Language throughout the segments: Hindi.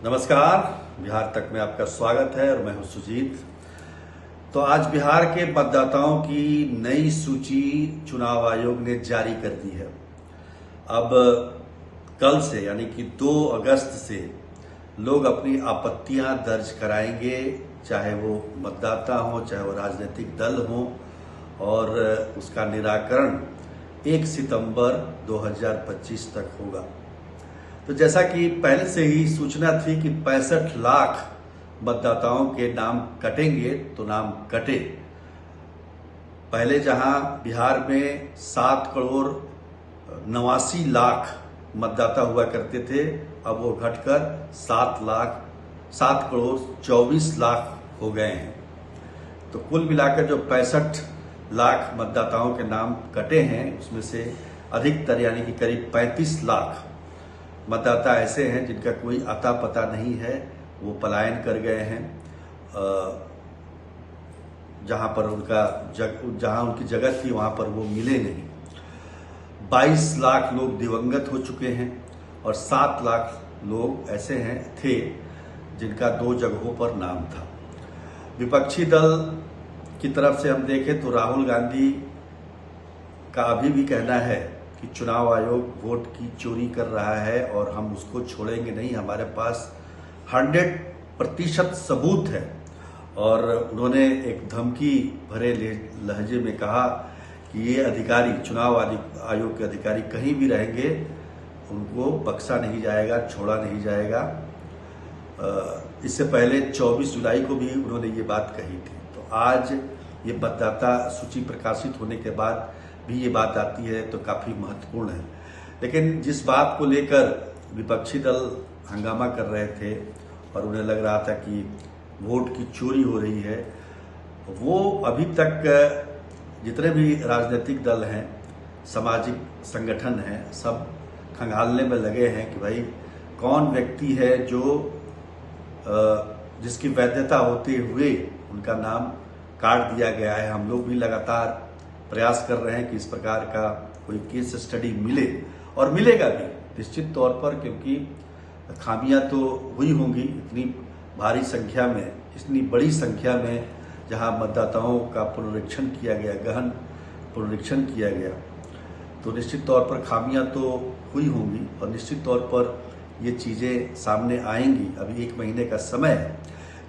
नमस्कार। बिहार तक में आपका स्वागत है और मैं हूं सुजीत। तो आज बिहार के मतदाताओं की नई सूची चुनाव आयोग ने जारी कर दी है। अब कल से यानी कि 2 अगस्त से लोग अपनी आपत्तियां दर्ज कराएंगे, चाहे वो मतदाता हो चाहे वो राजनीतिक दल हो, और उसका निराकरण 1 सितंबर 2025 तक होगा। तो जैसा कि पहले से ही सूचना थी कि 65 लाख मतदाताओं के नाम कटेंगे, तो नाम कटे। पहले जहां बिहार में 7 करोड़ 89 लाख मतदाता हुआ करते थे, अब वो घटकर 7 करोड़ 24 लाख हो गए हैं। तो कुल मिलाकर जो 65 लाख मतदाताओं के नाम कटे हैं, उसमें से अधिकतर यानी कि करीब 35 लाख मतदाता ऐसे हैं जिनका कोई अता पता नहीं है, वो पलायन कर गए हैं। जहां उनकी जगह थी वहां पर वो मिले नहीं। 22 लाख लोग दिवंगत हो चुके हैं और 7 लाख लोग ऐसे थे जिनका 2 जगहों पर नाम था। विपक्षी दल की तरफ से हम देखें तो राहुल गांधी का अभी भी कहना है कि चुनाव आयोग वोट की चोरी कर रहा है और हम उसको छोड़ेंगे नहीं, हमारे पास 100% सबूत है। और उन्होंने एक धमकी भरे लहजे में कहा कि ये अधिकारी, चुनाव आयोग के अधिकारी कहीं भी रहेंगे, उनको बख्शा नहीं जाएगा, छोड़ा नहीं जाएगा। इससे पहले 24 जुलाई को भी उन्होंने ये बात कही थी। तो आज ये मतदाता सूची प्रकाशित होने के बाद भी ये बात आती है तो काफी महत्वपूर्ण है। लेकिन जिस बात को लेकर विपक्षी दल हंगामा कर रहे थे और उन्हें लग रहा था कि वोट की चोरी हो रही है, वो अभी तक जितने भी राजनीतिक दल हैं, सामाजिक संगठन हैं, सब खंगालने में लगे हैं कि भाई कौन व्यक्ति है जो जिसकी वैधता होते हुए उनका नाम काट दिया गया है। हम लोग भी लगातार प्रयास कर रहे हैं कि इस प्रकार का कोई केस स्टडी मिले, और मिलेगा भी निश्चित तौर पर, क्योंकि खामियां तो हुई होंगी इतनी भारी संख्या में, इतनी बड़ी संख्या में जहां मतदाताओं का पुनरीक्षण किया गया, गहन पुनरीक्षण किया गया, तो निश्चित तौर पर खामियां तो हुई होंगी और निश्चित तौर पर ये चीज़ें सामने आएंगी। अभी 1 महीने का समय है।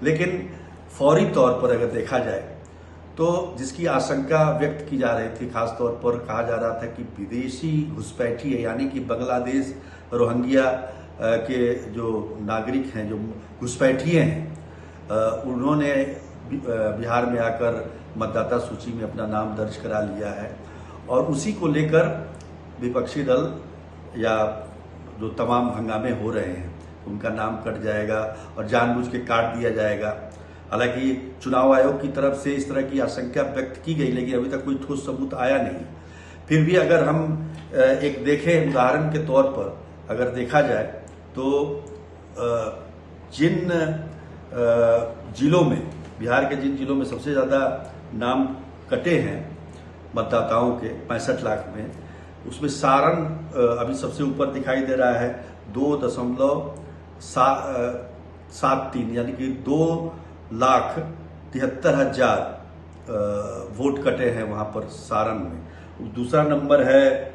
लेकिन फौरी तौर पर अगर देखा जाए तो जिसकी आशंका व्यक्त की जा रही थी, खासतौर पर कहा जा रहा था कि विदेशी घुसपैठी है, यानी कि बांग्लादेश, रोहिंग्या के जो नागरिक हैं, जो घुसपैठिए हैं, उन्होंने बिहार में आकर मतदाता सूची में अपना नाम दर्ज करा लिया है। और उसी को लेकर विपक्षी दल या जो तमाम हंगामे हो रहे हैं, उनका नाम कट जाएगा और जानबूझ के काट दिया जाएगा। हालांकि चुनाव आयोग की तरफ से इस तरह की आशंका व्यक्त की गई, लेकिन अभी तक कोई ठोस सबूत आया नहीं। फिर भी अगर हम एक देखें, उदाहरण के तौर पर अगर देखा जाए तो जिन जिलों में, बिहार के जिन जिलों में सबसे ज़्यादा नाम कटे हैं मतदाताओं के 65 लाख में, उसमें सारण अभी सबसे ऊपर दिखाई दे रहा है। 2.73 यानी कि 2,73,000 वोट कटे हैं वहां पर सारण में। दूसरा नंबर है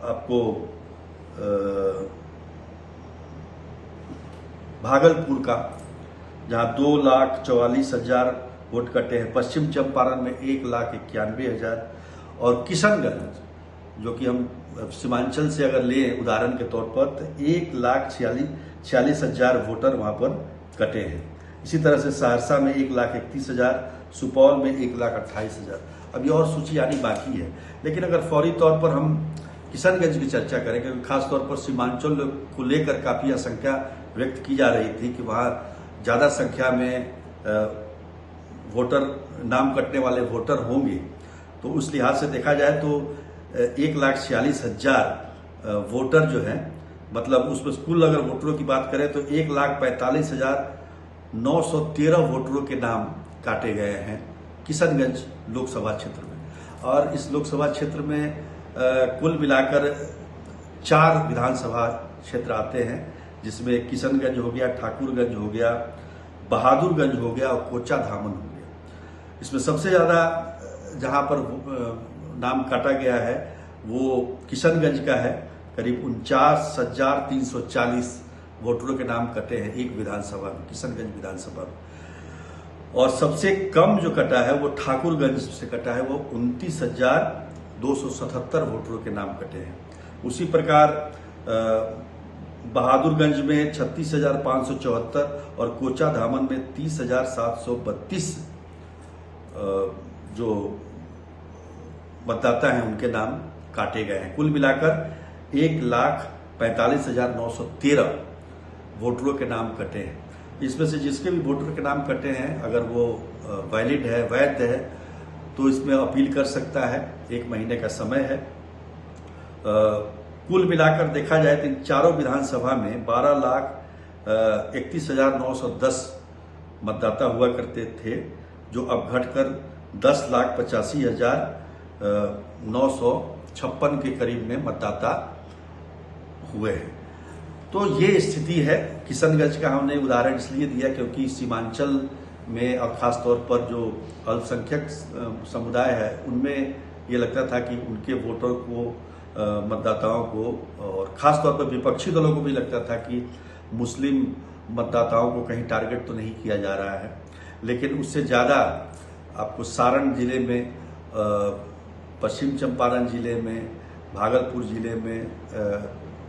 आपको भागलपुर का, जहां 2,44,000 वोट कटे हैं। पश्चिम चंपारण में 1,91,000 और किशनगंज, जो कि हम सीमांचल से अगर लें उदाहरण के तौर पर, तो 1,46,000 वोटर वहां पर कटे हैं। इसी तरह से सहरसा में 1,31,000, सुपौल में 1,28,000। अभी और सूची आनी बाकी है। लेकिन अगर फौरी तौर पर हम किशनगंज की चर्चा करें, क्योंकि खासतौर पर सीमांचल को लेकर काफी आशंका व्यक्त की जा रही थी कि वहां ज्यादा संख्या में वोटर, नाम कटने वाले वोटर होंगे, तो उस लिहाज से देखा जाए तो 1,46,000 वोटर जो है, मतलब उसमें कुल अगर वोटरों की बात करें तो 1,45,913 वोटरों के नाम काटे गए हैं किशनगंज लोकसभा क्षेत्र में। और इस लोकसभा क्षेत्र में कुल मिलाकर 4 विधानसभा क्षेत्र आते हैं, जिसमें किशनगंज हो गया, ठाकुरगंज हो गया, बहादुरगंज हो गया और कोचा धामन हो गया। इसमें सबसे ज़्यादा जहाँ पर नाम काटा गया है वो किशनगंज का है। करीब 49,340 वोटरों के नाम कटे हैं एक विधानसभा में, किशनगंज विधानसभा में। और सबसे कम जो कटा है वो ठाकुरगंज से कटा है, वो 29,277 वोटरों के नाम कटे हैं। उसी प्रकार बहादुरगंज में 36,574 और कोचा धामन में 30,732 जो मतदाता हैं उनके नाम काटे गए हैं। कुल मिलाकर 1,45,913 वोटरों के नाम कटे हैं। इसमें से जिसके भी वोटर के नाम कटे हैं, अगर वो वैलिड है, वैध है, तो इसमें अपील कर सकता है। 1 महीने का समय है। कुल मिलाकर देखा जाए तो इन चारों विधानसभा में 12,31,910 मतदाता हुआ करते थे, जो अब घटकर 10,85,956 के करीब में मतदाता हुए हैं। तो ये स्थिति है। किशनगंज का हमने उदाहरण इसलिए दिया क्योंकि सीमांचल में और ख़ास तौर पर जो अल्पसंख्यक समुदाय है उनमें ये लगता था कि उनके वोटर को, मतदाताओं को, और ख़ास तौर पर विपक्षी दलों को भी लगता था कि मुस्लिम मतदाताओं को कहीं टारगेट तो नहीं किया जा रहा है। लेकिन उससे ज़्यादा आपको सारण जिले में, पश्चिम चंपारण जिले में, भागलपुर जिले में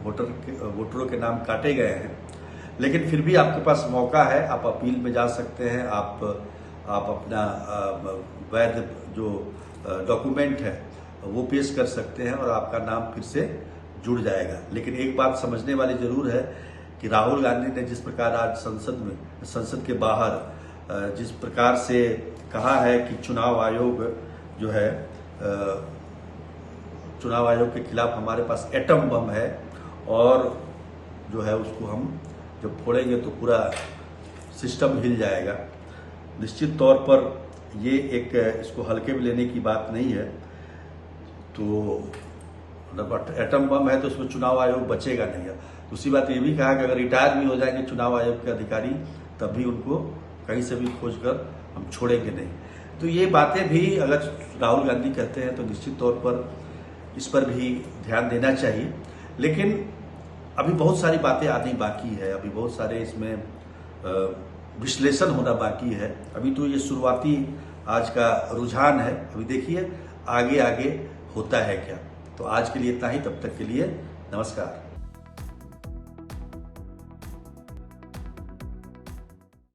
वोटरों के नाम काटे गए हैं। लेकिन फिर भी आपके पास मौका है, आप अपील में जा सकते हैं। आप अपना वैध जो डॉक्यूमेंट है वो पेश कर सकते हैं और आपका नाम फिर से जुड़ जाएगा। लेकिन एक बात समझने वाली जरूर है कि राहुल गांधी ने जिस प्रकार आज संसद के बाहर जिस प्रकार से कहा है कि चुनाव आयोग जो है, चुनाव आयोग के खिलाफ हमारे पास एटम बम है और जो है उसको हम जब फोड़ेंगे तो पूरा सिस्टम हिल जाएगा। निश्चित तौर पर ये एक इसको हल्के में लेने की बात नहीं है। तो एटम बम है तो उसमें चुनाव आयोग बचेगा नहीं है। दूसरी बात ये भी कहा कि अगर रिटायर भी हो जाएंगे चुनाव आयोग के अधिकारी, तब भी उनको कहीं से भी खोज कर हम छोड़ेंगे नहीं। तो ये बातें भी अगर राहुल गांधी कहते हैं तो निश्चित तौर पर इस पर भी ध्यान देना चाहिए। लेकिन अभी बहुत सारी बातें आनी बाकी है, अभी बहुत सारे इसमें विश्लेषण होना बाकी है। अभी तो ये शुरुआती आज का रुझान है, अभी देखिए आगे आगे होता है क्या। तो आज के लिए इतना ही, तब तक के लिए नमस्कार।